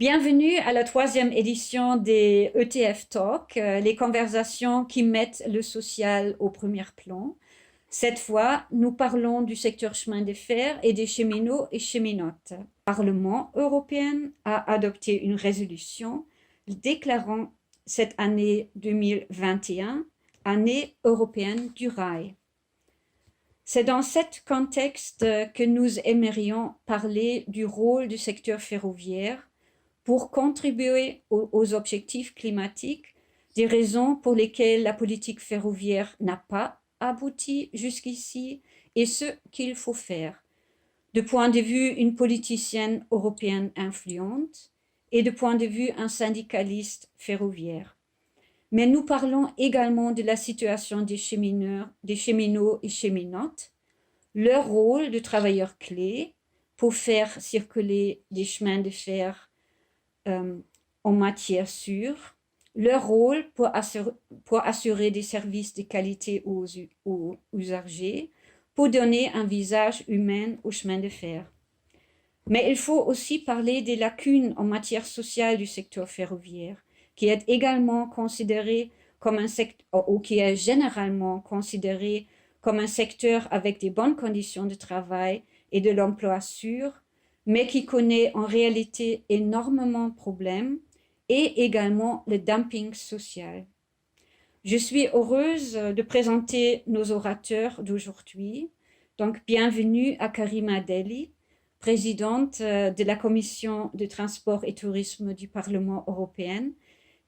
Bienvenue à la troisième édition des ETF Talk, les conversations qui mettent le social au premier plan. Cette fois, nous parlons du secteur chemin de fer et des cheminots et cheminotes. Le Parlement européen a adopté une résolution déclarant cette année 2021 année européenne du rail. C'est dans ce contexte que nous aimerions parler du rôle du secteur ferroviaire pour contribuer aux objectifs climatiques, des raisons pour lesquelles la politique ferroviaire n'a pas abouti jusqu'ici et ce qu'il faut faire, de point de vue une politicienne européenne influente et de point de vue un syndicaliste ferroviaire. Mais nous parlons également de la situation des cheminots et cheminotes, leur rôle de travailleurs clés pour faire circuler des chemins de fer en matière sûre, leur rôle pour assurer des services de qualité aux usagers, pour donner un visage humain au chemin de fer. Mais il faut aussi parler des lacunes en matière sociale du secteur ferroviaire, qui est également considéré comme un secteur, ou qui est généralement considéré comme un secteur avec des bonnes conditions de travail et de l'emploi sûr, mais qui connaît en réalité énormément de problèmes et également le dumping social. Je suis heureuse de présenter nos orateurs d'aujourd'hui. Donc, bienvenue à Karima Delli, présidente de la Commission de transport et tourisme du Parlement européen,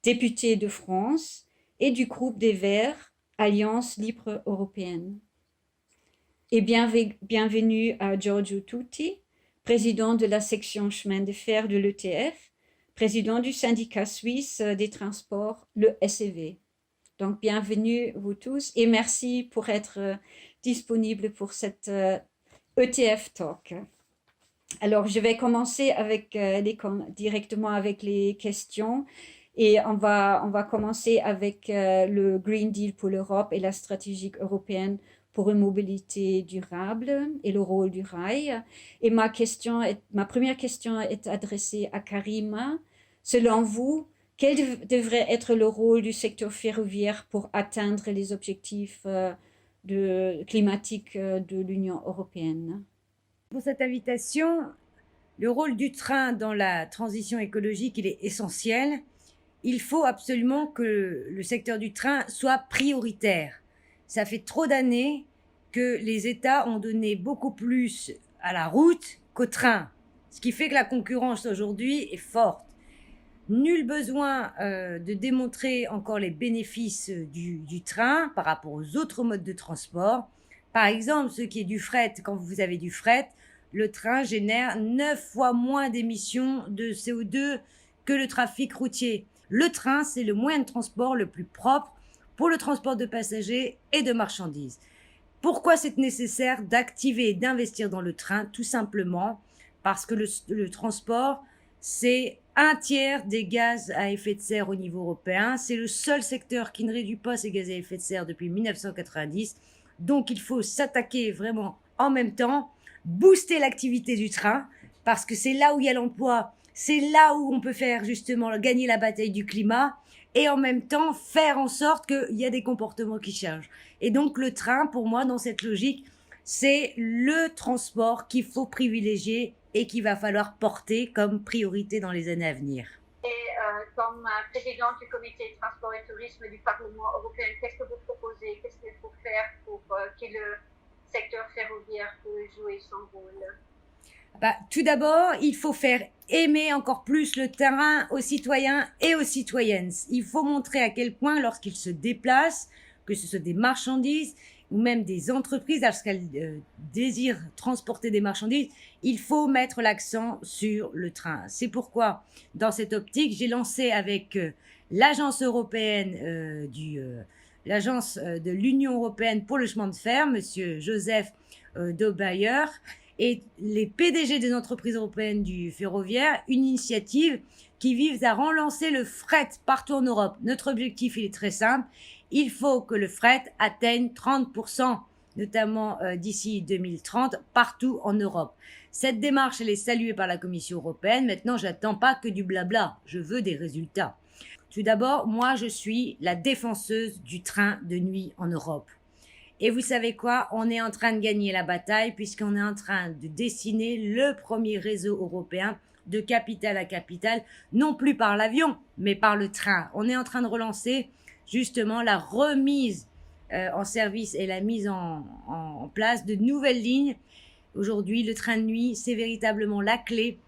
députée de France et du groupe des Verts, Alliance libre européenne. Et bienvenue à Giorgio Tutti, président de la section chemin de fer de l'ETF, président du syndicat suisse des transports, le SEV. Donc, bienvenue vous tous et merci pour être disponible pour cette ETF Talk. Alors, je vais commencer avec directement avec les questions et on va commencer avec le Green Deal pour l'Europe et la stratégie européenne pour une mobilité durable et le rôle du rail. Et ma première question est adressée à Karima. Selon vous, quel devrait être le rôle du secteur ferroviaire pour atteindre les objectifs climatiques de l'Union européenne? Pour cette invitation, le rôle du train dans la transition écologique, il est essentiel. Il faut absolument que le secteur du train soit prioritaire. Ça fait trop d'années que les États ont donné beaucoup plus à la route qu'au train, ce qui fait que la concurrence aujourd'hui est forte. Nul besoin de démontrer encore les bénéfices du train par rapport aux autres modes de transport. Par exemple, ce qui est du fret, quand vous avez du fret, le train génère 9 fois moins d'émissions de CO2 que le trafic routier. Le train, c'est le moyen de transport le plus propre pour le transport de passagers et de marchandises. Pourquoi c'est nécessaire d'activer et d'investir dans le train? Tout simplement parce que le transport, c'est 1/3 des gaz à effet de serre au niveau européen. C'est le seul secteur qui ne réduit pas ses gaz à effet de serre depuis 1990. Donc, il faut s'attaquer vraiment en même temps, booster l'activité du train, parce que c'est là où il y a l'emploi, c'est là où on peut faire justement gagner la bataille du climat, et en même temps faire en sorte qu'il y a des comportements qui changent. Et donc le train, pour moi, dans cette logique, c'est le transport qu'il faut privilégier et qu'il va falloir porter comme priorité dans les années à venir. Et comme présidente du comité transport et tourisme du Parlement européen, qu'est-ce que vous proposez? Qu'est-ce qu'il faut faire pour que le secteur ferroviaire puisse jouer son rôle? Tout d'abord, il faut faire aimer encore plus le train aux citoyens et aux citoyennes. Il faut montrer à quel point, lorsqu'ils se déplacent, que ce soit des marchandises ou même des entreprises, lorsqu'elles désirent transporter des marchandises, il faut mettre l'accent sur le train. C'est pourquoi, dans cette optique, j'ai lancé avec l'agence européenne l'agence de l'Union européenne pour le chemin de fer, monsieur Joseph Dobayer, et les PDG des entreprises européennes du ferroviaire, une initiative qui vise à relancer le fret partout en Europe. Notre objectif, il est très simple. Il faut que le fret atteigne 30% notamment d'ici 2030, partout en Europe. Cette démarche, elle est saluée par la Commission européenne. Maintenant, j'attends pas que du blabla, je veux des résultats. Tout d'abord, moi, je suis la défenseuse du train de nuit en Europe. Et vous savez quoi? On est en train de gagner la bataille puisqu'on est en train de dessiner le premier réseau européen de capitale à capitale, non plus par l'avion, mais par le train. On est en train de relancer justement la remise en service et la mise en place de nouvelles lignes. Aujourd'hui, le train de nuit, c'est véritablement la clé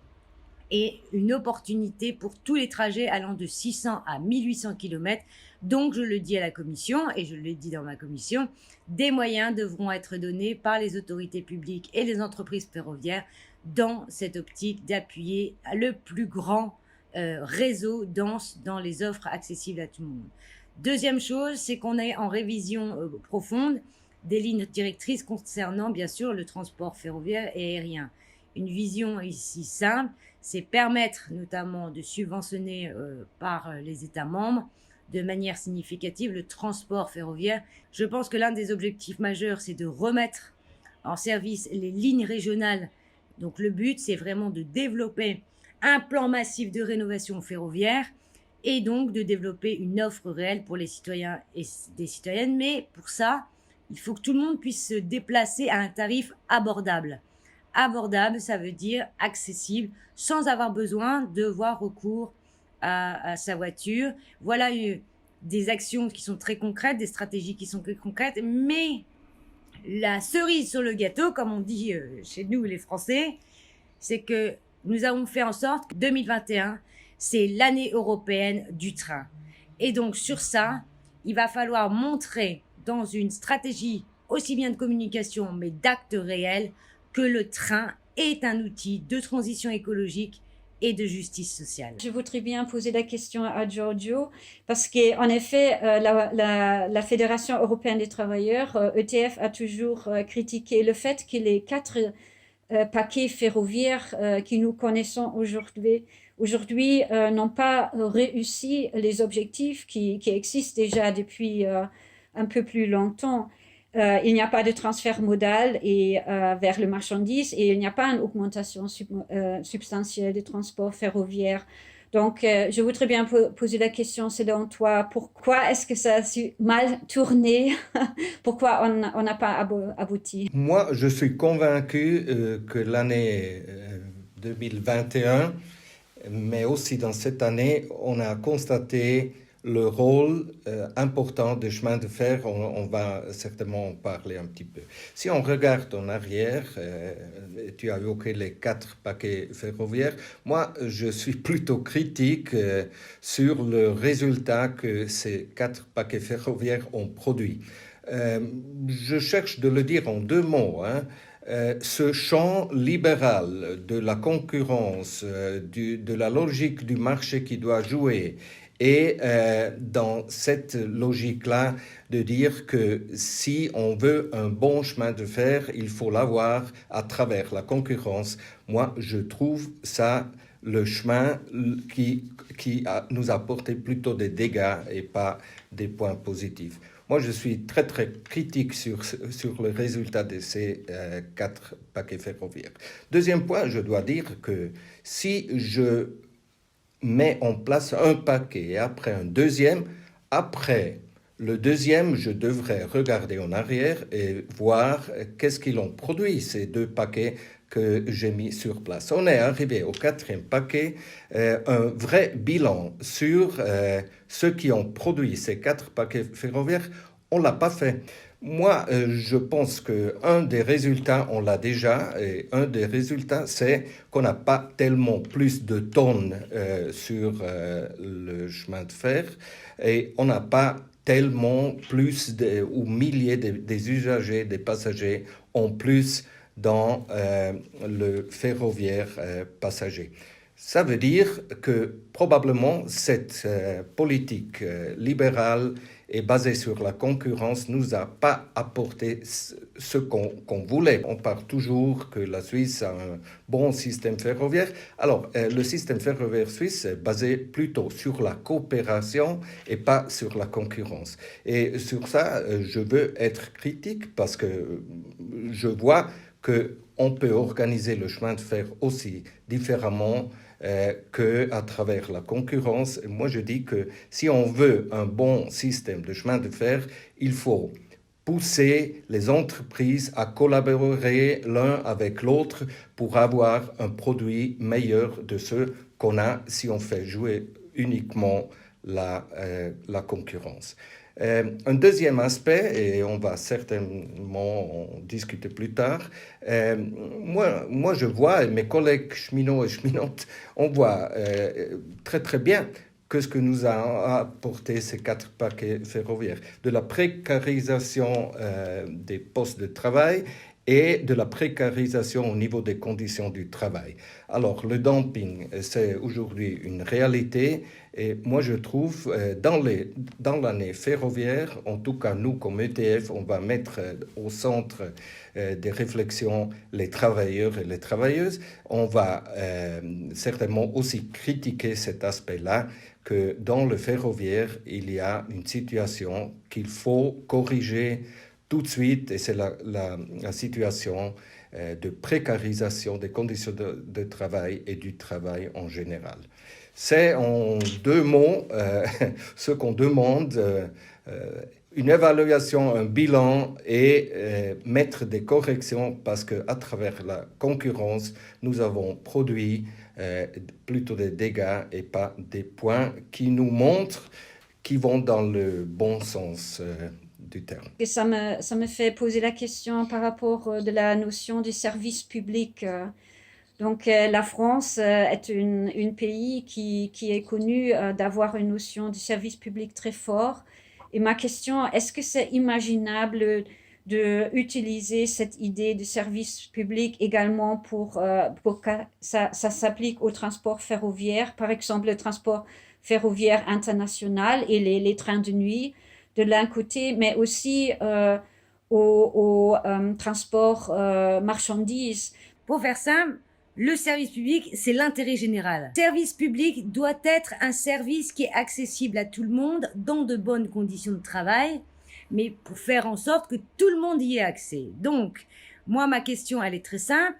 et une opportunité pour tous les trajets allant de 600 à 1800 km. Donc, je le dis à la Commission, et je le dis dans ma commission, des moyens devront être donnés par les autorités publiques et les entreprises ferroviaires dans cette optique d'appuyer le plus grand réseau dense dans les offres accessibles à tout le monde. Deuxième chose, c'est qu'on est en révision profonde des lignes directrices concernant bien sûr le transport ferroviaire et aérien. Une vision ici simple, c'est permettre notamment de subventionner par les États membres de manière significative le transport ferroviaire. Je pense que l'un des objectifs majeurs, c'est de remettre en service les lignes régionales. Donc le but, c'est vraiment de développer un plan massif de rénovation ferroviaire et donc de développer une offre réelle pour les citoyens et des citoyennes. Mais pour ça, il faut que tout le monde puisse se déplacer à un tarif abordable. Abordable, ça veut dire accessible, sans avoir besoin de voir recours à sa voiture. Voilà des actions qui sont très concrètes, des stratégies qui sont très concrètes, mais la cerise sur le gâteau, comme on dit chez nous les Français, c'est que nous avons fait en sorte que 2021, c'est l'année européenne du train. Et donc sur ça, il va falloir montrer dans une stratégie aussi bien de communication, mais d'actes réels, que le train est un outil de transition écologique et de justice sociale. Je voudrais bien poser la question à Giorgio, parce qu'en effet, la Fédération européenne des travailleurs, ETF, a toujours critiqué le fait que les 4 paquets ferroviaires que nous connaissons aujourd'hui n'ont pas réussi les objectifs qui existent déjà depuis un peu plus longtemps. Il n'y a pas de transfert modal vers le marchandise et il n'y a pas une augmentation substantielle des transports ferroviaires. Donc, je voudrais bien poser la question, selon toi, pourquoi est-ce que ça a mal tourné? Pourquoi on n'a pas abouti? Moi, je suis convaincu que l'année 2021, mais aussi dans cette année, on a constaté le rôle important des chemins de fer. On va certainement en parler un petit peu. Si on regarde en arrière, tu as évoqué les 4 paquets ferroviaires. Moi, je suis plutôt critique sur le résultat que ces 4 paquets ferroviaires ont produit. Je cherche de le dire en 2 mots. Ce champ libéral de la concurrence, de la logique du marché qui doit jouer, et dans cette logique-là, de dire que si on veut un bon chemin de fer, il faut l'avoir à travers la concurrence. Moi, je trouve ça le chemin qui nous a apporté plutôt des dégâts et pas des points positifs. Moi, je suis très, très critique sur le résultat de ces 4 paquets ferroviaires. Deuxième point, je dois dire que si je mets en place un paquet et après un deuxième, après le deuxième, je devrais regarder en arrière et voir qu'est-ce qu'ils ont produit, ces 2 paquets que j'ai mis sur place. On est arrivé au 4e paquet, un vrai bilan sur ceux qui ont produit ces 4 paquets ferroviaires, on ne l'a pas fait. Moi, je pense qu'un des résultats, on l'a déjà, et un des résultats, c'est qu'on n'a pas tellement plus de tonnes sur le chemin de fer, et on n'a pas tellement plus ou milliers des usagers, des passagers en plus dans le ferroviaire passager. Ça veut dire que probablement cette politique libérale et basée sur la concurrence nous a pas apporté ce qu'on voulait. On parle toujours que la Suisse a un bon système ferroviaire. Alors, le système ferroviaire suisse est basé plutôt sur la coopération et pas sur la concurrence. Et sur ça, je veux être critique parce que je vois qu'on peut organiser le chemin de fer aussi différemment qu'à travers la concurrence. Et moi, je dis que si on veut un bon système de chemin de fer, il faut pousser les entreprises à collaborer l'un avec l'autre pour avoir un produit meilleur de ce qu'on a si on fait jouer uniquement la concurrence. Un deuxième aspect, et on va certainement en discuter plus tard, moi je vois, et mes collègues cheminots et cheminotes, on voit très très bien que ce que nous a apporté ces 4 paquets ferroviaires, de la précarisation des postes de travail et de la précarisation au niveau des conditions du travail. Alors, le dumping, c'est aujourd'hui une réalité et moi, je trouve, dans l'année ferroviaire, en tout cas, nous, comme ETF, on va mettre au centre des réflexions les travailleurs et les travailleuses. On va certainement aussi critiquer cet aspect-là, que dans le ferroviaire, il y a une situation qu'il faut corriger tout de suite, et c'est la situation de précarisation des conditions de travail et du travail en général. C'est en 2 mots ce qu'on demande, une évaluation, un bilan et mettre des corrections parce qu'à travers la concurrence, nous avons produit plutôt des dégâts et pas des points qui nous montrent qui vont dans le bon sens du terme. Et ça me fait poser la question par rapport de la notion du service public. Donc, la France est un pays qui est connu d'avoir une notion du service public très fort. Et ma question, est-ce que c'est imaginable d'utiliser cette idée de service public également pour que ça s'applique au transport ferroviaire, par exemple le transport ferroviaire international et les trains de nuit de l'un côté, mais aussi au transport marchandises. Pour faire simple, le service public, c'est l'intérêt général. Le service public doit être un service qui est accessible à tout le monde dans de bonnes conditions de travail, mais pour faire en sorte que tout le monde y ait accès. Donc, moi, ma question, elle est très simple.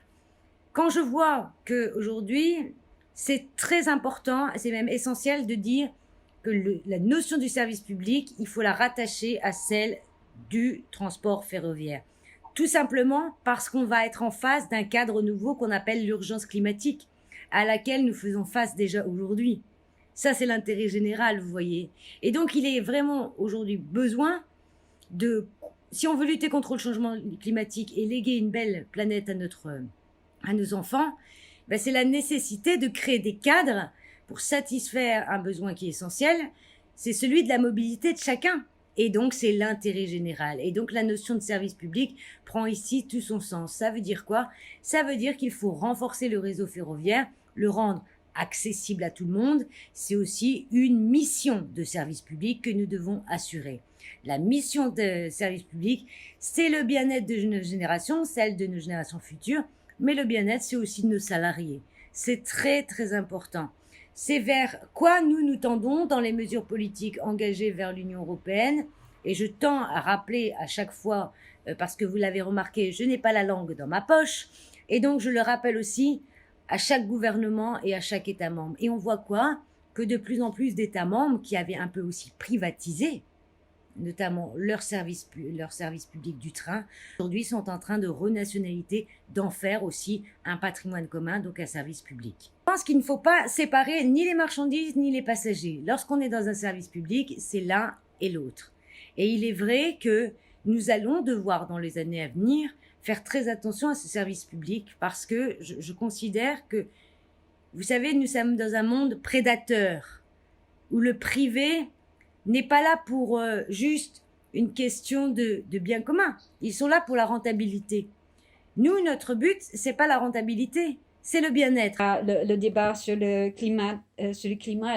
Quand je vois qu'aujourd'hui, c'est très important, c'est même essentiel de dire que la notion du service public, il faut la rattacher à celle du transport ferroviaire. Tout simplement parce qu'on va être en face d'un cadre nouveau qu'on appelle l'urgence climatique, à laquelle nous faisons face déjà aujourd'hui. Ça, c'est l'intérêt général, vous voyez. Et donc, il est vraiment aujourd'hui besoin si on veut lutter contre le changement climatique et léguer une belle planète à nos enfants, ben c'est la nécessité de créer des cadres pour satisfaire un besoin qui est essentiel, c'est celui de la mobilité de chacun. Et donc, c'est l'intérêt général. Et donc, la notion de service public prend ici tout son sens. Ça veut dire quoi? Ça veut dire qu'il faut renforcer le réseau ferroviaire, le rendre accessible à tout le monde. C'est aussi une mission de service public que nous devons assurer. La mission de service public, c'est le bien-être de nos générations, celle de nos générations futures, mais le bien-être, c'est aussi de nos salariés. C'est très, très important. C'est vers quoi nous tendons dans les mesures politiques engagées vers l'Union européenne. Et je tends à rappeler à chaque fois, parce que vous l'avez remarqué, je n'ai pas la langue dans ma poche. Et donc, je le rappelle aussi à chaque gouvernement et à chaque État membre. Et on voit quoi? Que de plus en plus d'États membres qui avaient un peu aussi privatisé, notamment leur service public du train, aujourd'hui sont en train de renationalité, d'en faire aussi un patrimoine commun, donc un service public. Je pense qu'il ne faut pas séparer ni les marchandises ni les passagers. Lorsqu'on est dans un service public, c'est l'un et l'autre. Et il est vrai que nous allons devoir, dans les années à venir, faire très attention à ce service public parce que je considère que, vous savez, nous sommes dans un monde prédateur où le privé n'est pas là pour juste une question de bien commun. Ils sont là pour la rentabilité. Nous, notre but, c'est pas la rentabilité, c'est le bien-être. Le débat sur le climat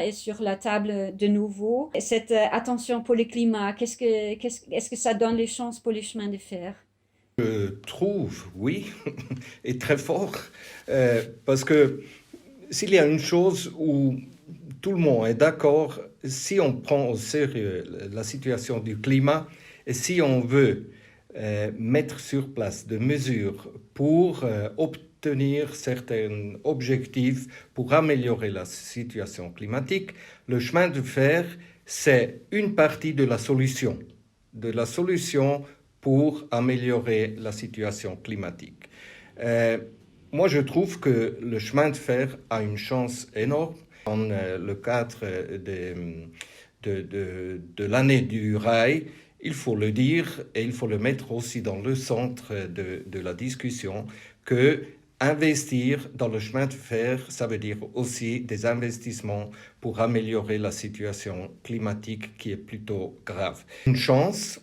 est sur la table de nouveau. Cette attention pour le climat, est-ce que ça donne les chances pour les chemins de fer? Je trouve, oui, et très fort, parce que s'il y a une chose où tout le monde est d'accord, si on prend au sérieux la situation du climat et si on veut mettre sur place des mesures pour obtenir certains objectifs pour améliorer la situation climatique, le chemin de fer, c'est une partie de la solution pour améliorer la situation climatique. Moi, je trouve que le chemin de fer a une chance énorme. Dans le cadre de l'année du rail, il faut le dire et il faut le mettre aussi dans le centre de la discussion que investir dans le chemin de fer, ça veut dire aussi des investissements pour améliorer la situation climatique qui est plutôt grave. Une chance,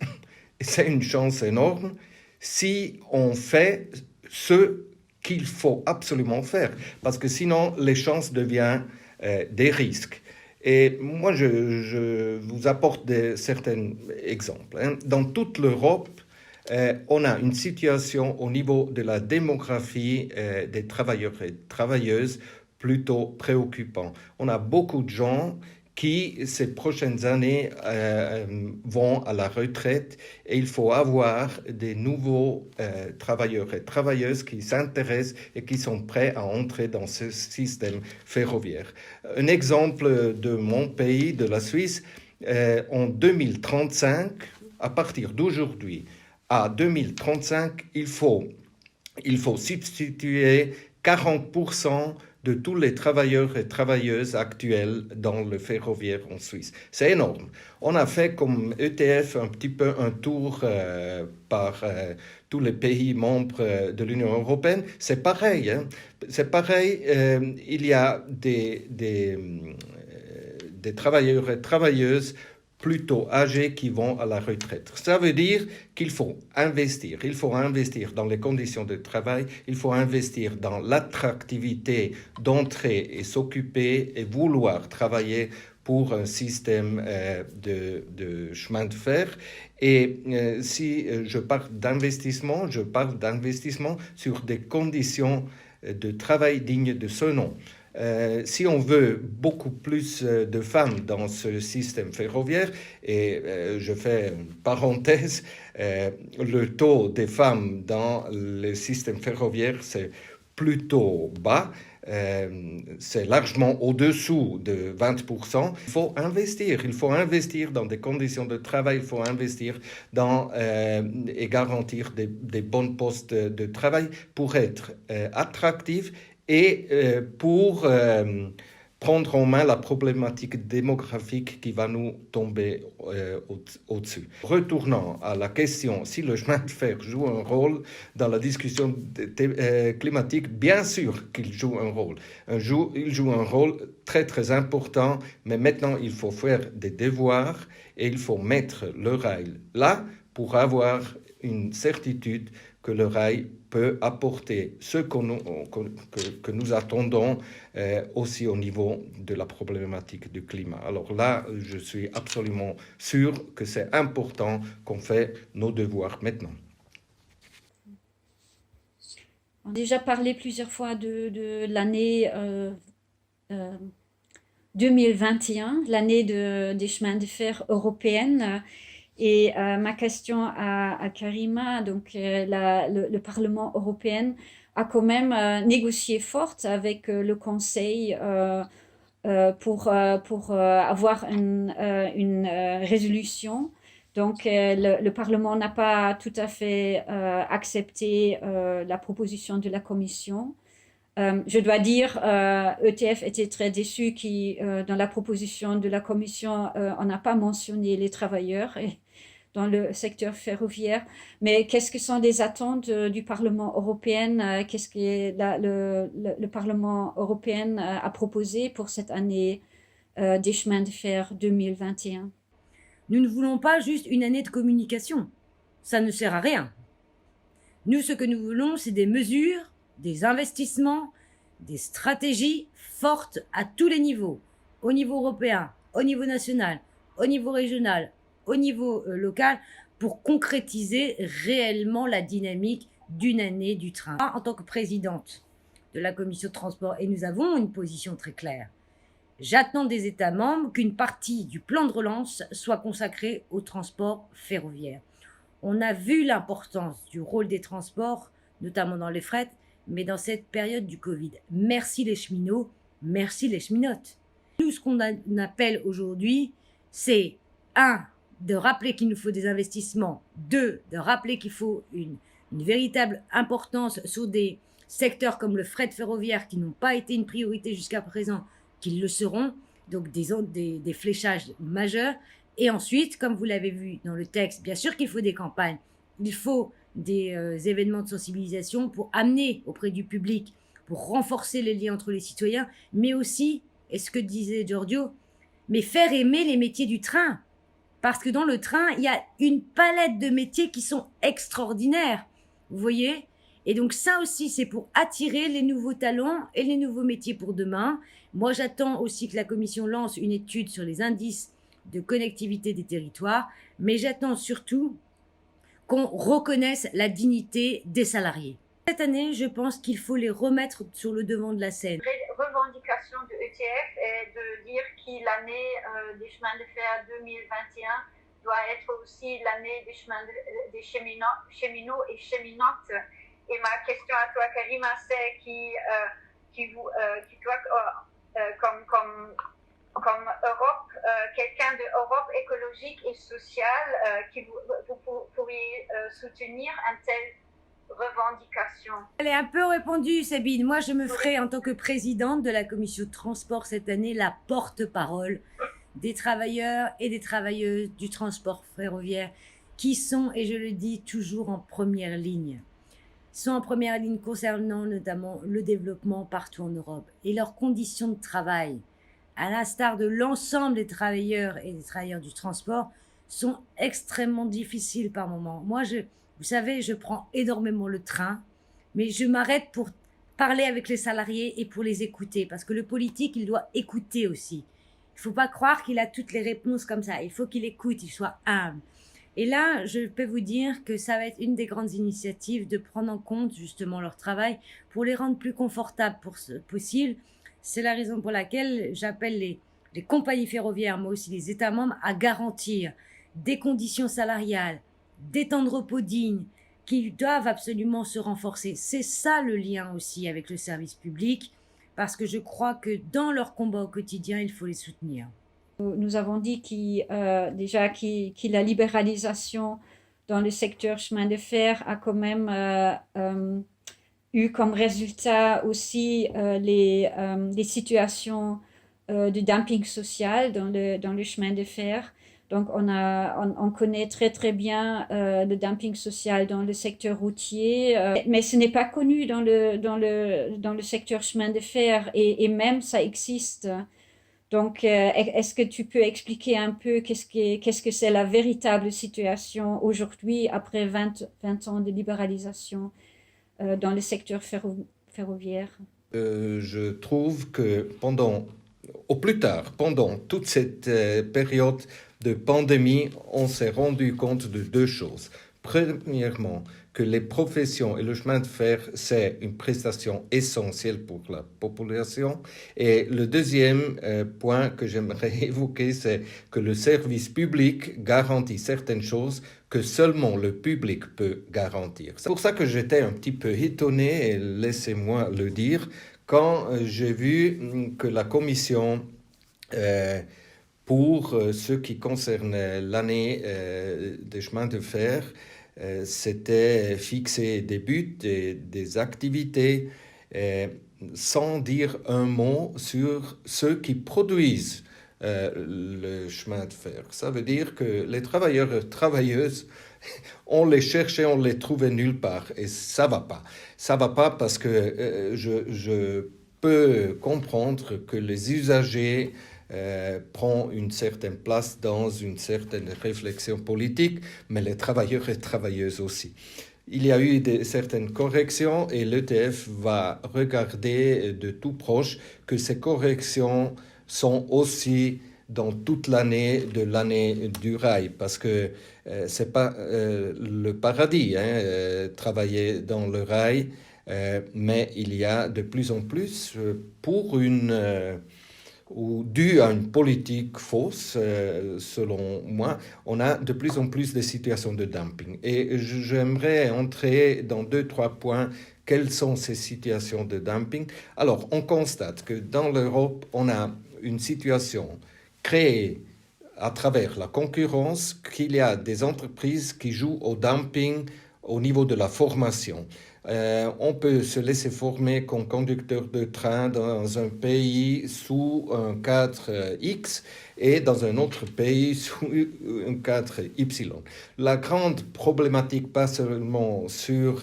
c'est une chance énorme si on fait ce qu'il faut absolument faire, parce que sinon les chances deviennent des risques. Et moi, je vous apporte certains exemples. Dans toute l'Europe, on a une situation au niveau de la démographie des travailleurs et travailleuses plutôt préoccupante. On a beaucoup de gens qui, ces prochaines années, vont à la retraite et il faut avoir des nouveaux travailleurs et travailleuses qui s'intéressent et qui sont prêts à entrer dans ce système ferroviaire. Un exemple de mon pays, de la Suisse, en 2035, à partir d'aujourd'hui à 2035, il faut substituer 40% de tous les travailleurs et travailleuses actuels dans le ferroviaire en Suisse. C'est énorme. On a fait comme ETF un petit peu un tour par tous les pays membres de l'Union européenne. C'est pareil. C'est pareil. Il y a des travailleurs et travailleuses plutôt âgés qui vont à la retraite. Ça veut dire qu'il faut investir. Il faut investir dans les conditions de travail, il faut investir dans l'attractivité d'entrer et s'occuper et vouloir travailler pour un système de chemin de fer. Et si je parle d'investissement sur des conditions de travail dignes de ce nom. Si on veut beaucoup plus de femmes dans ce système ferroviaire, et je fais une parenthèse, le taux des femmes dans le système ferroviaire, c'est plutôt bas, c'est largement au-dessous de 20%. Il faut investir dans des conditions de travail, il faut investir dans et garantir des bons postes de travail pour être attractif et pour prendre en main la problématique démographique qui va nous tomber au-dessus. Retournant à la question, si le chemin de fer joue un rôle dans la discussion climatique, bien sûr qu'il joue un rôle. Il joue un rôle très très important, mais maintenant il faut faire des devoirs et il faut mettre le rail là pour avoir une certitude que le rail peut apporter ce que nous attendons aussi au niveau de la problématique du climat. Alors là, je suis absolument sûr que c'est important qu'on fait nos devoirs maintenant. On a déjà parlé plusieurs fois de l'année 2021, l'année des chemins de fer européennes. Et ma question à Karima, donc le Parlement européen a quand même négocié fort avec le Conseil pour avoir une résolution. Donc le Parlement n'a pas tout à fait accepté la proposition de la Commission. Je dois dire, ETF était très déçu dans la proposition de la Commission, on n'a pas mentionné les travailleurs dans le secteur ferroviaire. Mais qu'est-ce que sont les attentes du Parlement européen? Qu'est-ce que le Parlement européen a proposé pour cette année des chemins de fer 2021? Nous ne voulons pas juste une année de communication. Ça ne sert à rien. Nous, ce que nous voulons, c'est des mesures, des investissements, des stratégies fortes à tous les niveaux, au niveau européen, au niveau national, au niveau régional, au niveau local, pour concrétiser réellement la dynamique d'une année du train. En tant que présidente de la commission de transport, et nous avons une position très claire, j'attends des États membres qu'une partie du plan de relance soit consacrée au transport ferroviaire. On a vu l'importance du rôle des transports, notamment dans les frettes, mais dans cette période du Covid. Merci les cheminots, merci les cheminotes. Nous, ce qu'on appelle aujourd'hui, c'est 1, de rappeler qu'il nous faut des investissements, 2, de rappeler qu'il faut une véritable importance sur des secteurs comme le fret ferroviaire qui n'ont pas été une priorité jusqu'à présent, qu'ils le seront, donc des fléchages majeurs. Et ensuite, comme vous l'avez vu dans le texte, bien sûr qu'il faut des campagnes, il faut des événements de sensibilisation pour amener auprès du public, pour renforcer les liens entre les citoyens, mais aussi, et ce que disait Giorgio, mais faire aimer les métiers du train. Parce que dans le train, il y a une palette de métiers qui sont extraordinaires. Vous voyez ? Et donc ça aussi, c'est pour attirer les nouveaux talents et les nouveaux métiers pour demain. Moi, j'attends aussi que la Commission lance une étude sur les indices de connectivité des territoires, mais j'attends surtout qu'on reconnaisse la dignité des salariés. Cette année, je pense qu'il faut les remettre sur le devant de la scène. Revendication de ETF est de dire que l'année des chemins de fer 2021 doit être aussi l'année des cheminots et cheminotes. Et ma question à toi, Karima, c'est comme Europe, quelqu'un de Europe écologique et sociale, vous pourriez soutenir un tel revendication. Elle est un peu répondue, Sabine. Moi, je me ferai, en tant que présidente de la commission de transport cette année, la porte-parole des travailleurs et des travailleuses du transport ferroviaire qui sont, et je le dis, toujours en première ligne. Ils sont en première ligne concernant notamment le développement partout en Europe et leurs conditions de travail, à l'instar de l'ensemble des travailleurs et des travailleurs du transport, sont extrêmement difficiles par moments. Moi, vous savez, je prends énormément le train, mais je m'arrête pour parler avec les salariés et pour les écouter, parce que le politique, il doit écouter aussi. Il ne faut pas croire qu'il a toutes les réponses comme ça. Il faut qu'il écoute, il soit humble. Et là, je peux vous dire que ça va être une des grandes initiatives de prendre en compte justement leur travail pour les rendre plus confortables possible. C'est la raison pour laquelle j'appelle les compagnies ferroviaires, mais aussi les États membres, à garantir des conditions salariales, des temps de repos dignes qui doivent absolument se renforcer. C'est ça le lien aussi avec le service public, parce que je crois que dans leur combat au quotidien, il faut les soutenir. Nous avons dit déjà que la libéralisation dans le secteur chemin de fer a quand même eu comme résultat aussi les situations de dumping social dans le chemin de fer. Donc, on connaît très, très bien le dumping social dans le secteur routier, mais ce n'est pas connu dans le secteur chemin de fer et même ça existe. Donc, est-ce que tu peux expliquer un peu qu'est-ce que c'est la véritable situation aujourd'hui après 20 ans de libéralisation dans le secteur ferroviaire? Je trouve que pendant toute cette période de pandémie, on s'est rendu compte de deux choses. Premièrement, que les professions et le chemin de fer, c'est une prestation essentielle pour la population. Et le deuxième point que j'aimerais évoquer, c'est que le service public garantit certaines choses que seulement le public peut garantir. C'est pour ça que j'étais un petit peu étonné, et laissez-moi le dire, quand j'ai vu que la Commission, pour ce qui concerne l'année des chemins de fer, s'était fixé des buts et des activités sans dire un mot sur ceux qui produisent le chemin de fer. Ça veut dire que les travailleurs et travailleuses, on les cherchait, on les trouvait nulle part. Et ça va pas. Ça va pas parce que je peux comprendre que les usagers prend une certaine place dans une certaine réflexion politique, mais les travailleurs et travailleuses aussi. il y a eu certaines corrections et l'ETF va regarder de tout proche que ces corrections sont aussi dans toute l'année de l'année du rail, parce que c'est pas le paradis, travailler dans le rail, mais il y a de plus en plus pour ou dû à une politique fausse, selon moi, on a de plus en plus de situations de dumping. Et j'aimerais entrer dans 2-3 points. Quelles sont ces situations de dumping? Alors, on constate que dans l'Europe, on a une situation créée à travers la concurrence, qu'il y a des entreprises qui jouent au dumping au niveau de la formation. On peut se laisser former comme conducteur de train dans un pays sous un cadre X et dans un autre pays sous un cadre Y. La grande problématique, pas seulement sur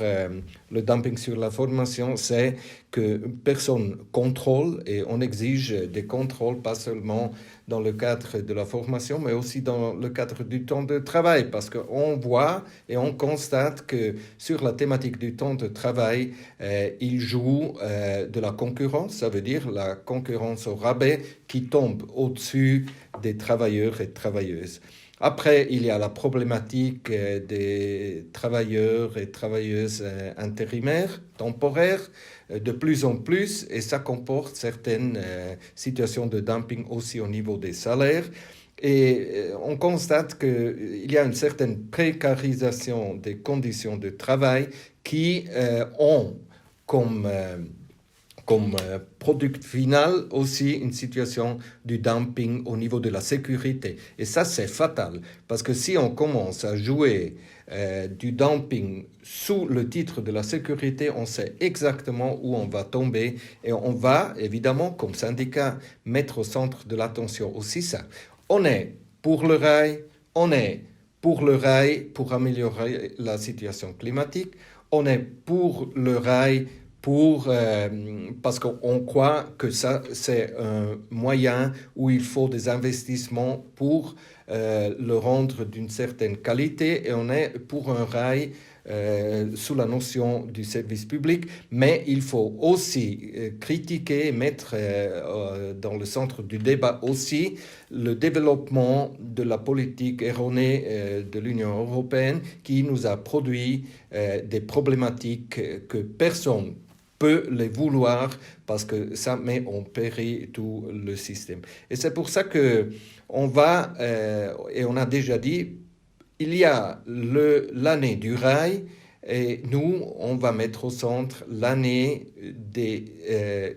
le dumping sur la formation, c'est que personne contrôle et on exige des contrôles, pas seulement dans le cadre de la formation, mais aussi dans le cadre du temps de travail, parce qu'on voit et on constate que sur la thématique du temps de travail, il joue de la concurrence, ça veut dire la concurrence au rabais qui tombe au-dessus des travailleurs et travailleuses. Après, il y a la problématique des travailleurs et travailleuses intérimaires, temporaires, de plus en plus, et ça comporte certaines situations de dumping aussi au niveau des salaires. Et on constate qu'il y a une certaine précarisation des conditions de travail qui ont comme produit final aussi une situation du dumping au niveau de la sécurité. Et ça, c'est fatal, parce que si on commence à jouer du dumping sous le titre de la sécurité, on sait exactement où on va tomber et on va, évidemment, comme syndicat, mettre au centre de l'attention aussi ça. On est pour le rail, on est pour le rail pour améliorer la situation climatique, on est pour le rail parce qu'on croit que ça, c'est un moyen où il faut des investissements pour le rendre d'une certaine qualité, et on est pour un rail sous la notion du service public, mais il faut aussi critiquer, mettre dans le centre du débat aussi le développement de la politique erronée de l'Union européenne qui nous a produit des problématiques que personne peut les vouloir, parce que ça met en péril tout le système. Et c'est pour ça que on va, et on a déjà dit, il y a l'année du rail, et nous, on va mettre au centre l'année des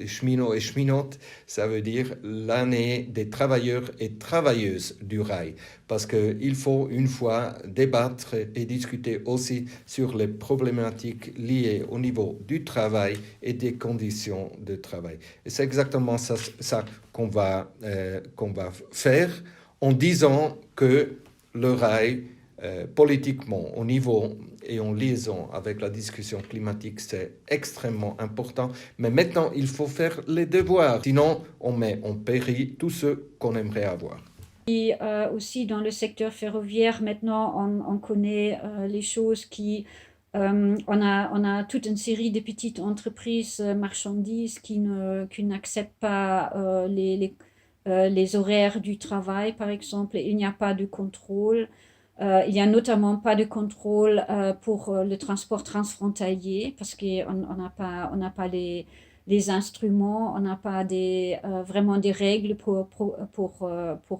cheminots et cheminotes, ça veut dire l'année des travailleurs et travailleuses du rail. Parce qu'il faut une fois débattre et discuter aussi sur les problématiques liées au niveau du travail et des conditions de travail. Et c'est exactement ça qu'on va faire en disant que le rail, politiquement, au niveau et en liaison avec la discussion climatique, c'est extrêmement important. Mais maintenant, il faut faire les devoirs. Sinon, on met en péril tout ce qu'on aimerait avoir. Et aussi dans le secteur ferroviaire, maintenant, on connaît les choses qui... on a toute une série de petites entreprises marchandises qui n'acceptent pas les horaires du travail, par exemple. Il n'y a pas de contrôle. Il n'y a notamment pas de contrôle pour le transport transfrontalier, parce qu'on n'a pas les instruments, on n'a pas vraiment des règles pour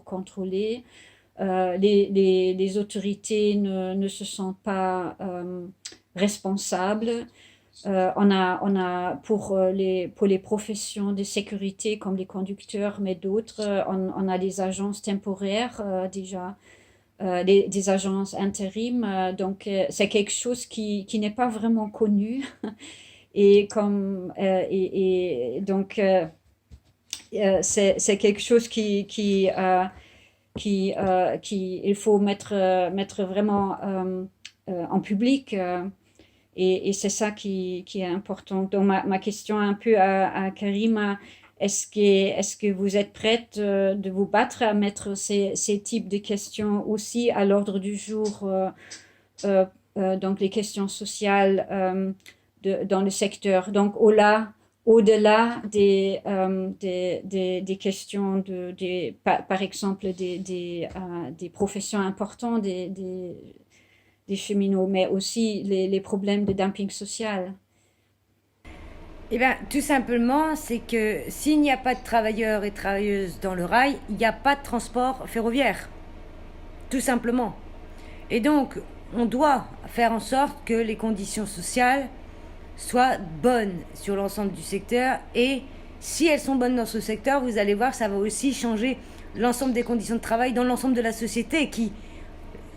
contrôler. Les autorités ne se sentent pas responsables. On a pour les professions de sécurité comme les conducteurs, mais d'autres, on a des agences temporaires déjà. Des agences intérim, donc c'est quelque chose qui n'est pas vraiment connu et donc c'est quelque chose qui il faut mettre vraiment en public, et c'est ça qui est important. Donc ma question un peu à Karima: est-ce que vous êtes prête de vous battre à mettre ces types de questions aussi à l'ordre du jour donc les questions sociales dans le secteur. Donc au-delà des questions par exemple des professions importantes des cheminots, mais aussi les problèmes de dumping social. Eh bien, tout simplement, c'est que s'il n'y a pas de travailleurs et travailleuses dans le rail, il n'y a pas de transport ferroviaire. Tout simplement. Et donc, on doit faire en sorte que les conditions sociales soient bonnes sur l'ensemble du secteur. Et si elles sont bonnes dans ce secteur, vous allez voir, ça va aussi changer l'ensemble des conditions de travail dans l'ensemble de la société.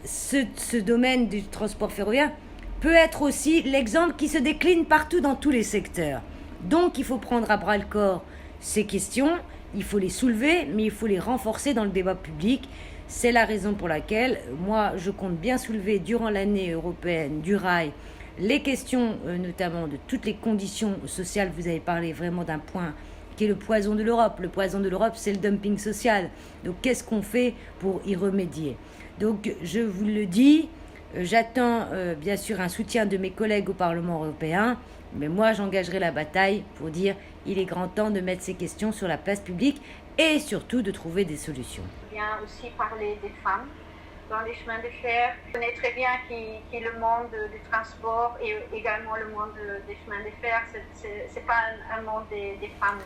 Ce domaine du transport ferroviaire peut être aussi l'exemple qui se décline partout dans tous les secteurs. Donc, il faut prendre à bras le corps ces questions, il faut les soulever, mais il faut les renforcer dans le débat public. C'est la raison pour laquelle, moi, je compte bien soulever durant l'année européenne du rail les questions, notamment de toutes les conditions sociales. Vous avez parlé vraiment d'un point qui est le poison de l'Europe. Le poison de l'Europe, c'est le dumping social. Donc, qu'est-ce qu'on fait pour y remédier ? Donc, je vous le dis, j'attends bien sûr un soutien de mes collègues au Parlement européen. Mais moi, j'engagerai la bataille pour dire qu'il est grand temps de mettre ces questions sur la place publique et surtout de trouver des solutions. Bien aussi parler des femmes dans les chemins de fer. Je connais très bien qui est le monde du transport et également le monde des chemins de fer. C'est pas un monde des femmes.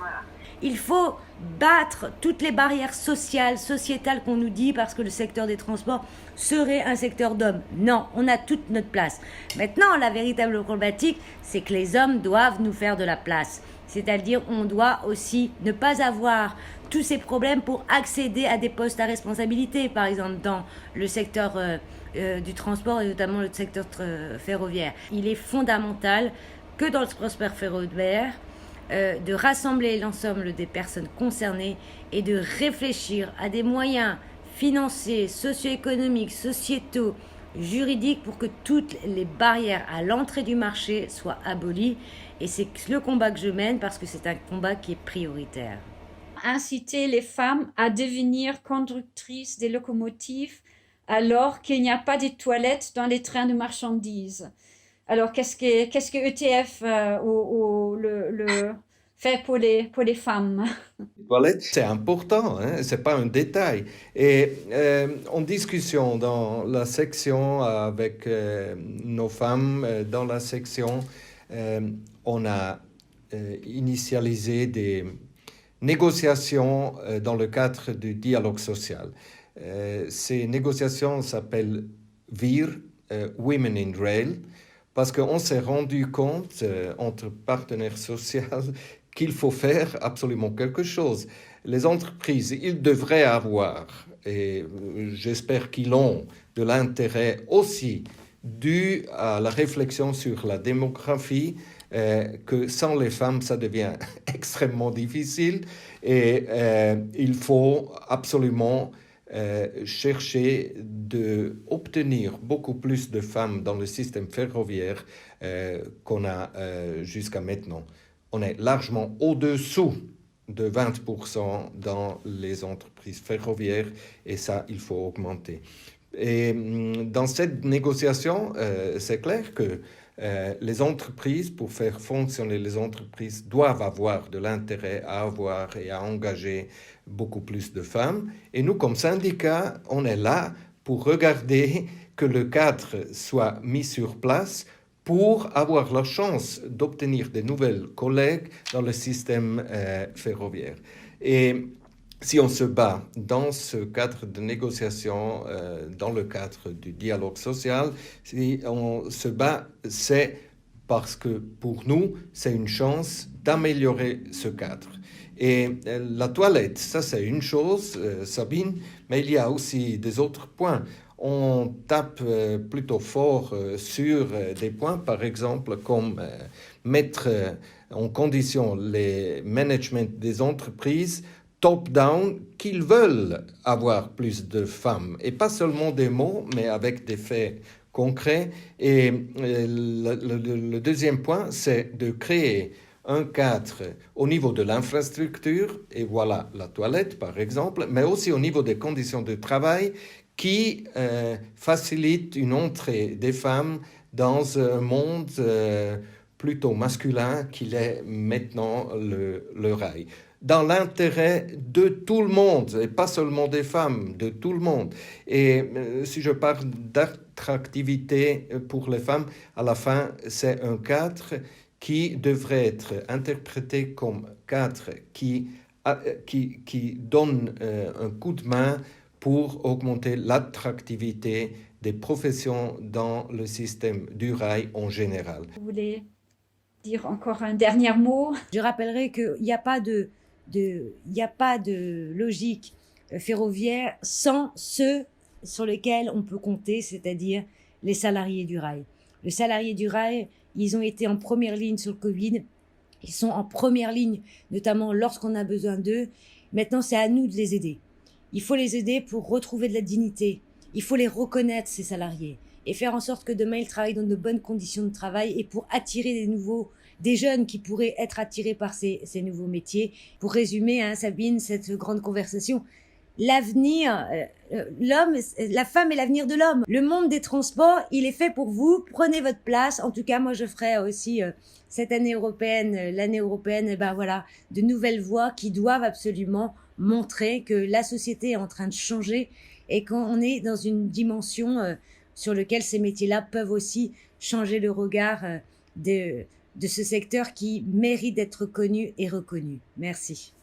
Il faut battre toutes les barrières sociétales qu'on nous dit parce que le secteur des transports serait un secteur d'hommes. Non, on a toute notre place. Maintenant, la véritable problématique, c'est que les hommes doivent nous faire de la place. C'est-à-dire, on doit aussi ne pas avoir tous ces problèmes pour accéder à des postes à responsabilité, par exemple dans le secteur du transport et notamment le secteur ferroviaire. Il est fondamental que dans le transport ferroviaire, de rassembler l'ensemble des personnes concernées et de réfléchir à des moyens financiers, socio-économiques, sociétaux, juridiques pour que toutes les barrières à l'entrée du marché soient abolies. Et c'est le combat que je mène parce que c'est un combat qui est prioritaire. Inciter les femmes à devenir conductrices des locomotives alors qu'il n'y a pas de toilettes dans les trains de marchandises. Alors, qu'est-ce que ETF fait pour les femmes? Les toilettes, c'est important, hein? C'est pas un détail. Et en discussion dans la section avec nos femmes, dans la section, on a initialisé des négociations dans le cadre du dialogue social. Ces négociations s'appellent VIR, Women in Rail, parce qu'on s'est rendu compte, entre partenaires sociaux, qu'il faut faire absolument quelque chose. Les entreprises, ils devraient avoir, et j'espère qu'ils ont, de l'intérêt aussi dû à la réflexion sur la démographie, que sans les femmes, ça devient extrêmement difficile et il faut absolument chercher d'obtenir beaucoup plus de femmes dans le système ferroviaire qu'on a jusqu'à maintenant. On est largement au-dessous de 20% dans les entreprises ferroviaires et ça, il faut augmenter. Et dans cette négociation, c'est clair que les entreprises, pour faire fonctionner les entreprises, doivent avoir de l'intérêt à avoir et à engager beaucoup plus de femmes. Et nous, comme syndicat, on est là pour regarder que le cadre soit mis sur place pour avoir la chance d'obtenir de nouvelles collègues dans le système ferroviaire. Et si on se bat dans ce cadre de négociation, dans le cadre du dialogue social, si on se bat, c'est parce que pour nous, c'est une chance d'améliorer ce cadre. Et la toilette, ça c'est une chose, Sabine, mais il y a aussi des autres points. On tape plutôt fort sur des points, par exemple, comme mettre en condition les managements des entreprises top-down, qu'ils veulent avoir plus de femmes. Et pas seulement des mots, mais avec des faits concrets. Et le deuxième point, c'est de créer un cadre au niveau de l'infrastructure, et voilà la toilette par exemple, mais aussi au niveau des conditions de travail qui facilite une entrée des femmes dans un monde plutôt masculin qu'il est maintenant le rail. Dans l'intérêt de tout le monde, et pas seulement des femmes, de tout le monde. Et si je parle d'attractivité pour les femmes, à la fin, c'est un cadre qui devrait être interprété comme cadre qui donne un coup de main pour augmenter l'attractivité des professions dans le système du rail en général. Vous voulez dire encore un dernier mot? Je rappellerai qu'il n'y a pas de logique ferroviaire sans ceux sur lesquels on peut compter, c'est-à-dire les salariés du rail. Les salariés du rail, ils ont été en première ligne sur le Covid, ils sont en première ligne, notamment lorsqu'on a besoin d'eux. Maintenant, c'est à nous de les aider. Il faut les aider pour retrouver de la dignité. Il faut les reconnaître, ces salariés, et faire en sorte que demain, ils travaillent dans de bonnes conditions de travail et pour attirer des jeunes qui pourraient être attirés par ces nouveaux métiers. Pour résumer, hein, Sabine, cette grande conversation, l'avenir, l'homme, la femme est l'avenir de l'homme. Le monde des transports, il est fait pour vous. Prenez votre place. En tout cas, moi, je ferai aussi cette année européenne, l'année européenne, ben voilà, de nouvelles voies qui doivent absolument montrer que la société est en train de changer et qu'on est dans une dimension sur laquelle ces métiers-là peuvent aussi changer le regard de ce secteur qui mérite d'être connu et reconnu. Merci.